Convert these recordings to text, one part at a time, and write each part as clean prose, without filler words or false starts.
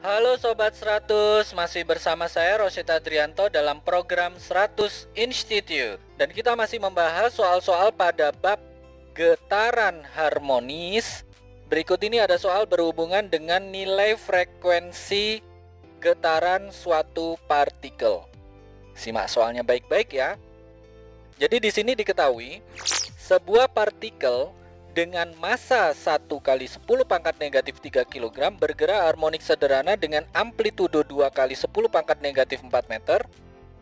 Halo Sobat 100, masih bersama saya Rosyid Adrianto dalam program 100 Institute. Dan kita masih membahas soal-soal pada bab getaran harmonis. Berikut ini ada soal berhubungan dengan nilai frekuensi getaran suatu partikel. Simak soalnya baik-baik ya. Jadi di sini diketahui sebuah partikel dengan massa 1 kali 10 pangkat negatif 3 kg bergerak harmonik sederhana dengan amplitudo 2 kali 10 pangkat negatif 4 meter.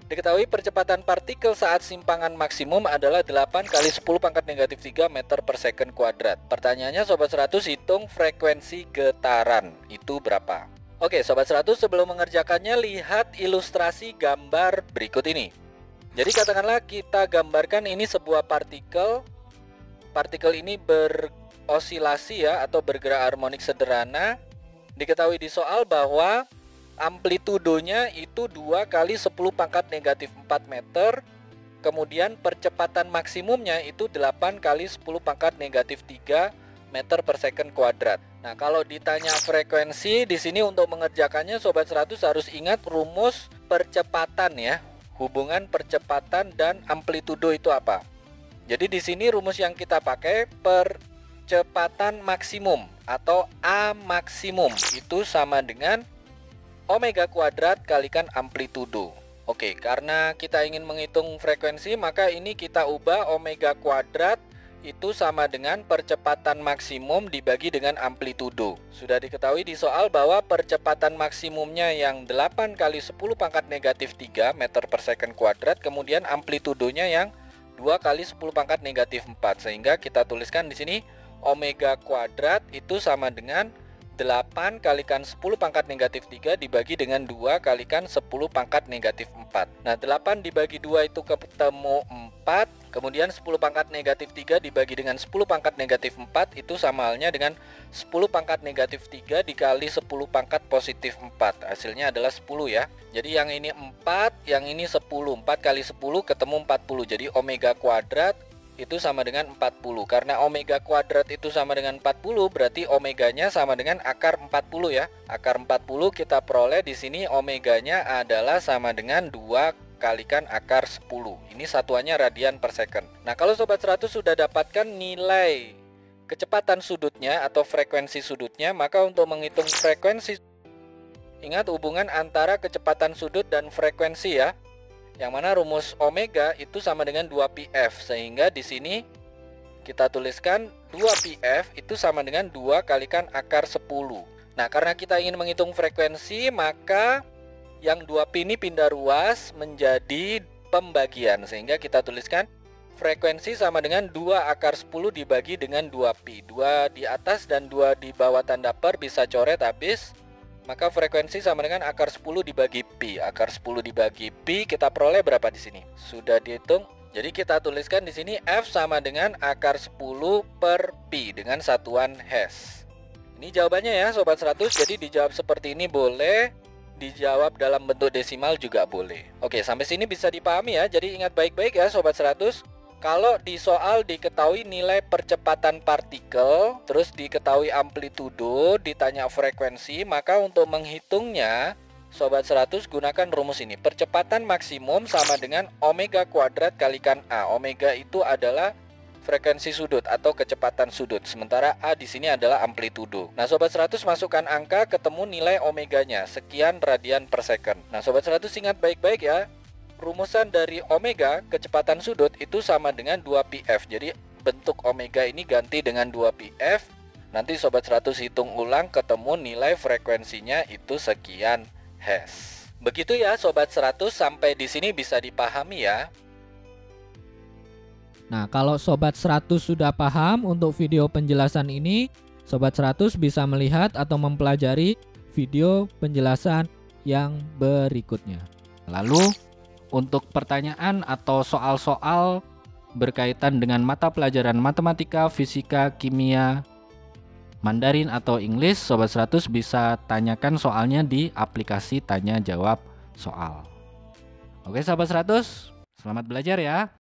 Diketahui percepatan partikel saat simpangan maksimum adalah 8 kali 10 pangkat negatif 3 meter per second kuadrat. Pertanyaannya Sobat 100, hitung frekuensi getaran. Itu berapa? Oke Sobat 100, sebelum mengerjakannya lihat ilustrasi gambar berikut ini. Jadi katakanlah kita gambarkan ini sebuah partikel. Partikel ini berosilasi ya, atau bergerak harmonik sederhana. Diketahui di soal bahwa amplitudonya itu 2 kali 10 pangkat negatif 4 meter. Kemudian percepatan maksimumnya itu 8 kali 10 pangkat negatif 3 meter per second kuadrat. Nah, kalau ditanya frekuensi di sini untuk mengerjakannya Sobat 100 harus ingat rumus percepatan ya. Hubungan percepatan dan amplitudo itu apa? Jadi di sini rumus yang kita pakai percepatan maksimum atau A maksimum itu sama dengan omega kuadrat kalikan amplitudo. Oke, karena kita ingin menghitung frekuensi maka ini kita ubah omega kuadrat itu sama dengan percepatan maksimum dibagi dengan amplitudo. Sudah diketahui di soal bahwa percepatan maksimumnya yang 8 kali 10 pangkat negatif 3 meter per second kuadrat, kemudian amplitudonya yang 2 kali 10 pangkat negatif 4, sehingga kita tuliskan di sini omega kuadrat itu sama dengan 8 kalikan 10 pangkat negatif 3 dibagi dengan 2 kalikan 10 pangkat negatif 4. Nah, 8 dibagi 2 itu ketemu 4, kemudian 10 pangkat negatif 3 dibagi dengan 10 pangkat negatif 4 itu sama halnya dengan 10 pangkat negatif 3 dikali 10 pangkat positif 4. Hasilnya adalah 10 ya. Jadi yang ini 4, yang ini 10. 4 kali 10 ketemu 40. Jadi omega kuadrat itu sama dengan 40. Karena omega kuadrat itu sama dengan 40, berarti omeganya sama dengan akar 40 ya. Akar 40 kita peroleh di sini omeganya adalah sama dengan 2 kalikan akar 10. Ini satuannya radian per second. Nah, kalau Sobat 100 sudah dapatkan nilai kecepatan sudutnya atau frekuensi sudutnya, maka untuk menghitung frekuensi, ingat hubungan antara kecepatan sudut dan frekuensi ya. Yang mana rumus omega itu sama dengan 2πf, sehingga di sini kita tuliskan 2πf itu sama dengan 2 kalikan akar 10. Nah, karena kita ingin menghitung frekuensi, maka yang 2pi ini pindah ruas menjadi pembagian, sehingga kita tuliskan frekuensi sama dengan 2 akar 10 dibagi dengan 2pi. 2 di atas dan 2 di bawah tanda per bisa coret habis. Maka frekuensi sama dengan akar 10 dibagi pi. Akar 10 dibagi pi kita peroleh berapa di sini? Sudah dihitung. Jadi kita tuliskan di sini F sama dengan akar 10 per pi dengan satuan Hz. Ini jawabannya ya Sobat 100. Jadi dijawab seperti ini boleh, dijawab dalam bentuk desimal juga boleh. Oke, sampai sini bisa dipahami ya. Jadi ingat baik-baik ya Sobat 100. Kalau di soal diketahui nilai percepatan partikel, terus diketahui amplitudo, ditanya frekuensi, maka untuk menghitungnya Sobat 100 gunakan rumus ini. Percepatan maksimum sama dengan omega kuadrat kalikan A. Omega itu adalah frekuensi sudut atau kecepatan sudut, sementara A di sini adalah amplitudo. Nah, Sobat 100 masukkan angka, ketemu nilai omeganya, sekian radian per second. Nah, Sobat 100 ingat baik-baik ya. Rumusan dari omega kecepatan sudut itu sama dengan 2πf. Jadi bentuk omega ini ganti dengan 2πf. Nanti Sobat 100 hitung ulang, ketemu nilai frekuensinya itu sekian Hz. Begitu ya Sobat 100, sampai di sini bisa dipahami ya. Nah, kalau Sobat 100 sudah paham untuk video penjelasan ini, Sobat 100 bisa melihat atau mempelajari video penjelasan yang berikutnya. Lalu untuk pertanyaan atau soal-soal berkaitan dengan mata pelajaran matematika, fisika, kimia, Mandarin atau Inggris, Sobat 100 bisa tanyakan soalnya di aplikasi tanya jawab soal. Oke Sobat 100, selamat belajar ya.